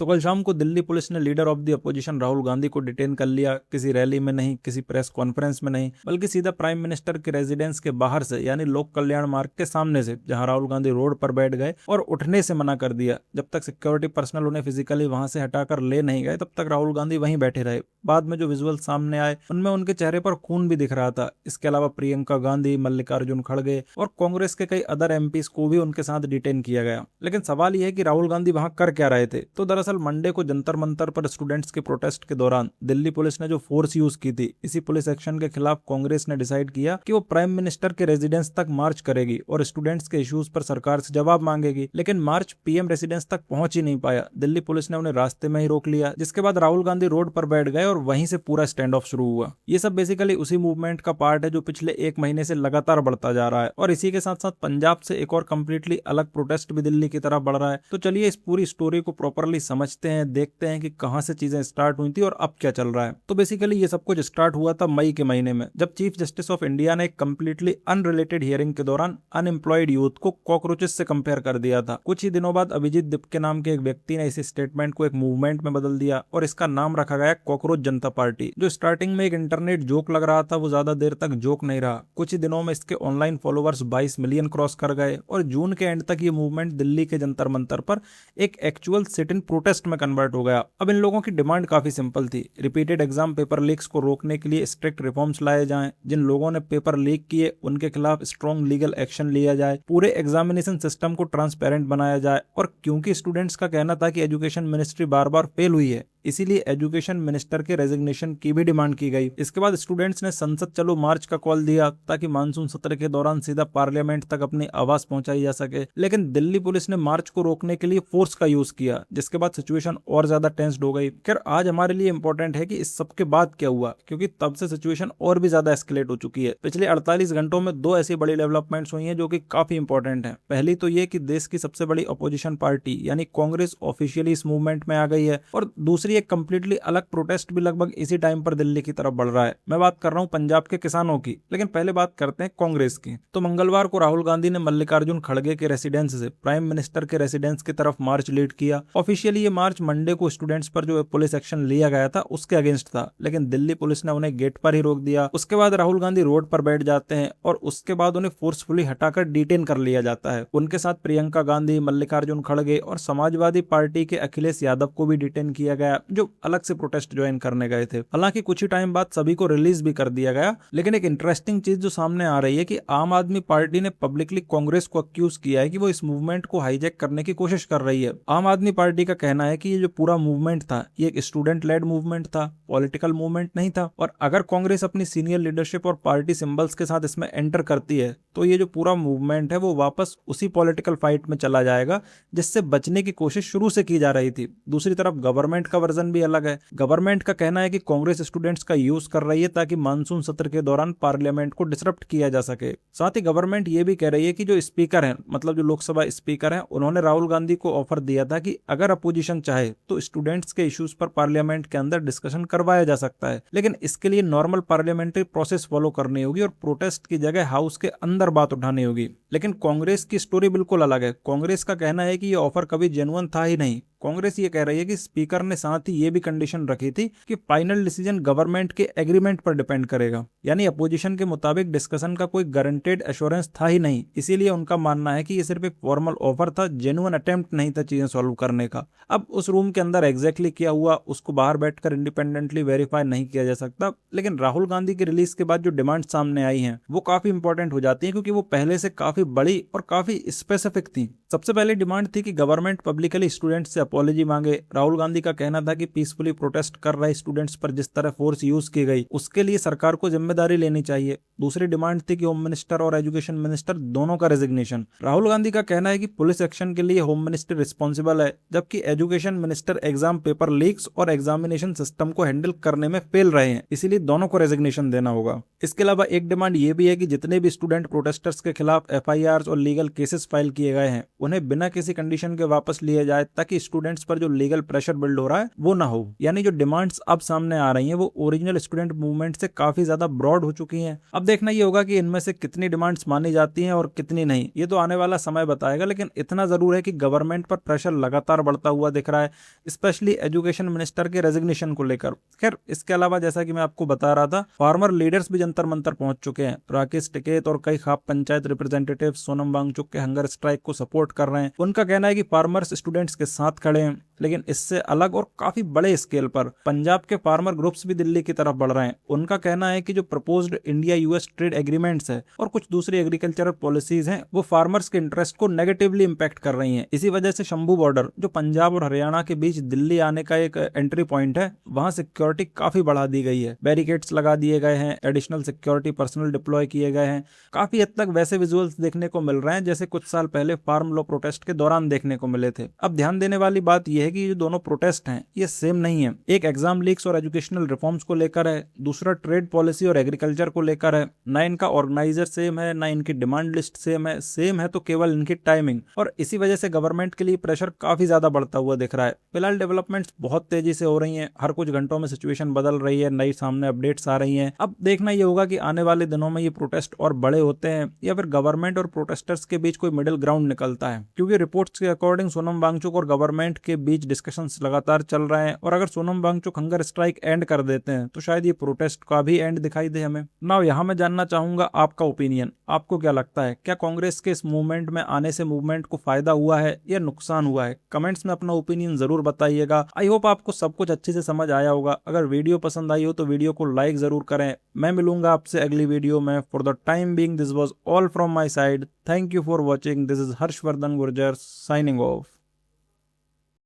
तो कल शाम को दिल्ली पुलिस ने leader of the opposition Rahul Gandhi को डिटेन कर लिया। किसी रैली में नहीं, किसी प्रेस कॉन्फ्रेंस में नहीं, बल्कि सीधा प्राइम मिनिस्टर के रेजिडेंस के बाहर से, यानी लोक कल्याण मार्ग के सामने से, जहां राहुल गांधी रोड पर बैठ गए और उठने से मना कर दिया। जब तक सिक्योरिटी पर्सनल उन्हें फिजिकली वहां से हटाकर ले नहीं गए, तब तक राहुल गांधी वहीं बैठे रहे। बाद में जो विजुअल सामने आए, उनमें उनके चेहरे पर खून भी दिख रहा था। इसके अलावा प्रियंका गांधी, मल्लिकार्जुन खड़गे और कांग्रेस के कई अदर एमपीज को भी उनके साथ डिटेन किया गया। लेकिन सवाल यह है कि राहुल गांधी वहां कर क्या रहे थे। तो दरअसल मंडे को जंतर मंतर पर स्टूडेंट्स के प्रोटेस्ट के दौरान दिल्ली पुलिस ने जो फोर्स यूज की थी, इसी पुलिस एक्शन के खिलाफ कांग्रेस ने डिसाइड किया कि वो प्राइम मिनिस्टर के रेजिडेंस तक मार्च करेगी और स्टूडेंट्स के इश्यूज पर सरकार से जवाब मांगेगी। लेकिन मार्च पीएम रेसिडेंस तक पहुंच ही नहीं पाया। दिल्ली पुलिस ने उन्हें रास्ते में ही रोक लिया, जिसके बाद राहुल गांधी रोड पर बैठ गए और वहीं से पूरा स्टैंड ऑफ शुरू हुआ। ये सब बेसिकली उसी मूवमेंट का पार्ट है जो पिछले एक महीने से लगातार बढ़ता जा रहा है। और इसी के साथ साथ पंजाब से एक और कंप्लीटली अलग प्रोटेस्ट भी दिल्ली की तरफ बढ़ रहा है। तो चलिए इस पूरी स्टोरी को प्रॉपरली समझते हैं, देखते हैं कि कहां से चीजें स्टार्ट हुई थी और अब क्या चल रहा है। तो बेसिकली ये सब कुछ स्टार्ट हुआ था मई के महीने में, जब चीफ जस्टिस ऑफ इंडिया ने एक कंप्लीटली अनरिलेटेड हियरिंग के दौरान अनएम्प्लॉयड यूथ को कॉकरोचेस से कंपेयर कर दिया था। कुछ ही दिनों बाद अभिजीत दिप के नाम के एक व्यक्ति ने इस स्टेटमेंट को एक मूवमेंट में बदल दिया और इसका नाम रखा गया कॉकरोच जनता पार्टी। जो स्टार्टिंग में एक इंटरनेट जोक लग रहा था, वो ज्यादा देर तक जोक नहीं रहा। कुछ ही दिनों में इसके ऑनलाइन फॉलोअर्स 22 मिलियन क्रॉस कर गए और जून के एंड तक ये मूवमेंट दिल्ली के जंतर मंतर पर एक एक्चुअल सिट इन प्रोटेस्ट में कन्वर्ट हो गया। अब इन लोगों की डिमांड काफी सिंपल थी। रिपीटेड एग्जाम पेपर लीक्स को रोकने के लिए स्ट्रिक्ट रिफॉर्म्स लाए जाएं, जिन लोगों ने पेपर लीक किए उनके खिलाफ स्ट्रॉन्ग लीगल एक्शन लिया जाए, पूरे एग्जामिनेशन सिस्टम को ट्रांसपेरेंट बनाया जाए। और क्योंकि स्टूडेंट्स का कहना था कि एजुकेशन मिनिस्ट्री बार बार फेल हुई है, इसीलिए एजुकेशन मिनिस्टर के रेजिग्नेशन की भी डिमांड की गई। इसके बाद स्टूडेंट्स ने संसद चलो मार्च का कॉल दिया ताकि मानसून सत्र के दौरान सीधा पार्लियामेंट तक अपनी आवाज पहुंचाई जा सके। लेकिन दिल्ली पुलिस ने मार्च को रोकने के लिए फोर्स का यूज किया, जिसके बाद सिचुएशन और ज्यादा टेंस्ड हो गई। खैर आज हमारे लिए इंपॉर्टेंट है कि इस सब के बाद क्या हुआ, क्योंकि तब से सिचुएशन और भी ज्यादा एस्केलेट हो चुकी है। पिछले 48 घंटों में दो ऐसी बड़ी डेवलपमेंट्स हुई हैं जो कि काफी इंपॉर्टेंट है। पहली तो ये कि देश की सबसे बड़ी अपोजिशन पार्टी यानी कांग्रेस ऑफिशियली इस मूवमेंट में आ गई है, और दूसरी एक कंप्लीटली अलग प्रोटेस्ट भी लगभग इसी टाइम पर दिल्ली की तरफ बढ़ रहा है। मैं बात कर रहा हूं पंजाब के किसानों की, लेकिन पहले बात करते हैं कांग्रेस की। तो मंगलवार को राहुल गांधी ने मल्लिकार्जुन खड़गे के रेसिडेंस से प्राइम मिनिस्टर के रेसिडेंस की तरफ मार्च लीड किया। ऑफिशियली ये मार्च मंडे को स्टूडेंट्स पर जो पुलिस एक्शन लिया गया था उसके अगेंस्ट था, लेकिन दिल्ली पुलिस ने उन्हें गेट पर ही रोक दिया। उसके बाद राहुल गांधी रोड पर बैठ जाते हैं और उसके बाद उन्हें फोर्सफुली हटाकर डिटेन कर लिया जाता है। उनके साथ प्रियंका गांधी, मल्लिकार्जुन खड़गे और समाजवादी पार्टी के अखिलेश यादव को भी डिटेन किया गया, जो अलग से प्रोटेस्ट ज्वाइन करने गए थे। हालांकि कुछ ही टाइम बाद सभी को रिलीज भी कर दिया गया। लेकिन एक इंटरेस्टिंग चीज जो सामने आ रही है कि आम आदमी पार्टी ने पब्लिकली कांग्रेस को अक्यूज किया है कि वो इस मूवमेंट को हाईजैक करने की कोशिश कर रही है। आम आदमी पार्टी का कहना है कि ये जो पूरा मूवमेंट था ये एक स्टूडेंट लेड मूवमेंट था, पॉलिटिकल मूवमेंट नहीं था। और अगर कांग्रेस अपनी सीनियर लीडरशिप और पार्टी सिंबल्स के साथ इसमें एंटर करती है तो ये जो पूरा मूवमेंट है वो वापस उसी पॉलिटिकल फाइट में चला जाएगा जिससे बचने की कोशिश शुरू से की जा रही थी। दूसरी तरफ गवर्नमेंट का वर्जन भी अलग है। गवर्नमेंट का कहना है कि कांग्रेस स्टूडेंट्स का यूज कर रही है ताकि मानसून सत्र के दौरान पार्लियामेंट को डिसरप्ट किया जा सके। साथ ही गवर्नमेंट ये भी कह रही है कि जो स्पीकर हैं, मतलब जो लोकसभा स्पीकर हैं, उन्होंने राहुल गांधी को ऑफर दिया था कि अगर अपोजिशन चाहे तो स्टूडेंट्स के इश्यूज पर पार्लियामेंट के अंदर डिस्कशन करवाया जा सकता है, लेकिन इसके लिए नॉर्मल पार्लियामेंट्री प्रोसेस फॉलो करनी होगी और प्रोटेस्ट की जगह हाउस के अंदर बात उठानी होगी। लेकिन कांग्रेस की स्टोरी बिल्कुल अलग है। कांग्रेस का कहना है कि ये ऑफर कभी जेन्युइन था ही नहीं। कांग्रेस ये कह रही है कि स्पीकर ने साथ ही ये भी कंडीशन रखी थी कि फाइनल डिसीजन गवर्नमेंट के एग्रीमेंट पर डिपेंड करेगा, यानी अपोजिशन के मुताबिक डिस्कशन का कोई गारंटेड एश्योरेंस था ही नहीं। इसीलिए उनका मानना है कि ये सिर्फ एक फॉर्मल ऑफर था, जेन्युइन अटेम्प्ट नहीं था चीजें सॉल्व करने का। अब उस रूम के अंदर एग्जैक्टली क्या हुआ उसको बाहर बैठकर इंडिपेंडेंटली वेरीफाई नहीं किया जा सकता। लेकिन राहुल गांधी की रिलीज के बाद जो डिमांड सामने आई है वो काफी इंपॉर्टेंट हो जाती है, क्योंकि वो पहले से काफी बड़ी और काफी स्पेसिफिक थी। सबसे पहले डिमांड थी कि गवर्नमेंट पब्लिकली स्टूडेंट से अपॉलॉजी मांगे। राहुल गांधी का कहना था कि पीसफुली प्रोटेस्ट कर रहे स्टूडेंट्स पर जिस तरह फोर्स यूज की गई उसके लिए सरकार को जिम्मेदारी लेनी चाहिए। दूसरी डिमांड थी कि होम मिनिस्टर और एजुकेशन मिनिस्टर दोनों का रेजिग्नेशन। राहुल गांधी का कहना है कि पुलिस एक्शन के लिए होम मिनिस्टर रिस्पॉन्सिबल है, जबकि education minister exam paper leaks और एग्जामिनेशन सिस्टम को हैंडल करने में फेल रहे हैं, इसीलिए दोनों को रेजिग्नेशन देना होगा। इसके अलावा एक डिमांड ये भी है कि जितने भी स्टूडेंट प्रोटेस्टर्स के खिलाफ FIRs और लीगल केसेस फाइल किए गए हैं उन्हें बिना किसी कंडीशन के वापस लिए जाए, ताकि स्टूडेंट स्टूडेंट्स पर जो लीगल प्रेशर बिल्ड हो रहा है वो ना हो। यानी जो डिमांड्स अब सामने आ रही हैं वो ओरिजिनल स्टूडेंट मूवमेंट से काफी ज्यादा ब्रॉड हो चुकी हैं। अब देखना ये होगा कि इनमें से कितनी डिमांड्स मानी जाती हैं और कितनी नहीं, ये तो आने वाला समय बताएगा। लेकिन इतना जरूर है कि गवर्नमेंट पर प्रेशर लगातार बढ़ता हुआ दिख रहा है, स्पेशली एजुकेशन मिनिस्टर के रेजिग्नेशन को लेकर। खैर, इसके अलावा जैसा कि मैं आपको बता रहा था, फार्मर लीडर्स भी जंतर मंतर पहुंच चुके हैं। राकेश टिकैत और कई खाप पंचायत रिप्रेजेंटेटिव सोनम वांगचुक के हंगर स्ट्राइक को सपोर्ट कर रहे हैं। उनका कहना है कि फार्मर्स स्टूडेंट्स के साथ खड़े हैं। लेकिन इससे अलग और काफी बड़े स्केल पर पंजाब के फार्मर ग्रुप्स भी दिल्ली की तरफ बढ़ रहे हैं। उनका कहना है कि जो proposed India US trade agreements है और कुछ दूसरी एग्रीकल्चरल पॉलिसीज हैं वो फार्मर्स के इंटरेस्ट को नेगेटिवली इंपैक्ट कर रही हैं। इसी वजह से शंभू बॉर्डर, जो पंजाब और हरियाणा के बीच दिल्ली आने का एक एंट्री पॉइंट है, वहां सिक्योरिटी काफी बढ़ा दी गई है। बैरिकेड्स लगा दिए गए हैं, एडिशनल सिक्योरिटी पर्सनल डिप्लॉय किए गए हैं। काफी हद तक वैसे विजुअल्स देखने को मिल रहे हैं जैसे कुछ साल पहले फार्म लॉ प्रोटेस्ट के दौरान देखने को मिले थे। अब ध्यान देने वाली बात यह है कि ये दोनों प्रोटेस्ट हैं ये सेम नहीं है। एक एग्जाम लीक्स और एजुकेशनल रिफॉर्म्स को लेकर है, दूसरा ट्रेड पॉलिसी और एग्रीकल्चर को लेकर है। ना इनका ऑर्गेनाइजर सेम है, ना इनकी डिमांड लिस्ट सेम है। सेम है तो केवल इनकी टाइमिंग, और इसी वजह से गवर्नमेंट के लिए प्रेशर काफी ज्यादा बढ़ता हुआ दिख रहा है। फिलहाल डेवलपमेंट्स बहुत तेजी से हो रही हैं, हर कुछ घंटों में सिचुएशन बदल रही है, नई सामने अपडेट्स आ रही हैं। अब देखना ये होगा कि आने वाले दिनों में ये प्रोटेस्ट और बड़े होते हैं या फिर गवर्नमेंट और प्रोटेस्टर्स के बीच कोई मिडिल ग्राउंड निकलता है। क्योंकि रिपोर्ट्स के अकॉर्डिंग सोनम वांगचुक और गवर्नमेंट के बीच डिस्कशंस लगातार चल रहे हैं, और अगर Sonam Wangchuk hunger strike end कर देते हैं तो शायद ये प्रोटेस्ट का भी एंड दिखाई दे हमें। नाउ यहाँ मैं जानना चाहूंगा आपका ओपिनियन, आपको क्या लगता है, क्या कांग्रेस के इस मूवमेंट में आने से मूवमेंट को फायदा हुआ है या नुकसान हुआ है? कमेंट्स में अपना ओपिनियन जरूर बताइएगा। आई होप आपको सब कुछ अच्छे से समझ आया होगा। अगर वीडियो पसंद आई हो तो वीडियो को लाइक जरूर करें। मैं मिलूंगा आपसे अगली वीडियो में। For the time being this was all from my side. Thank you for watching. This is Harshvardhan Gurjar signing off.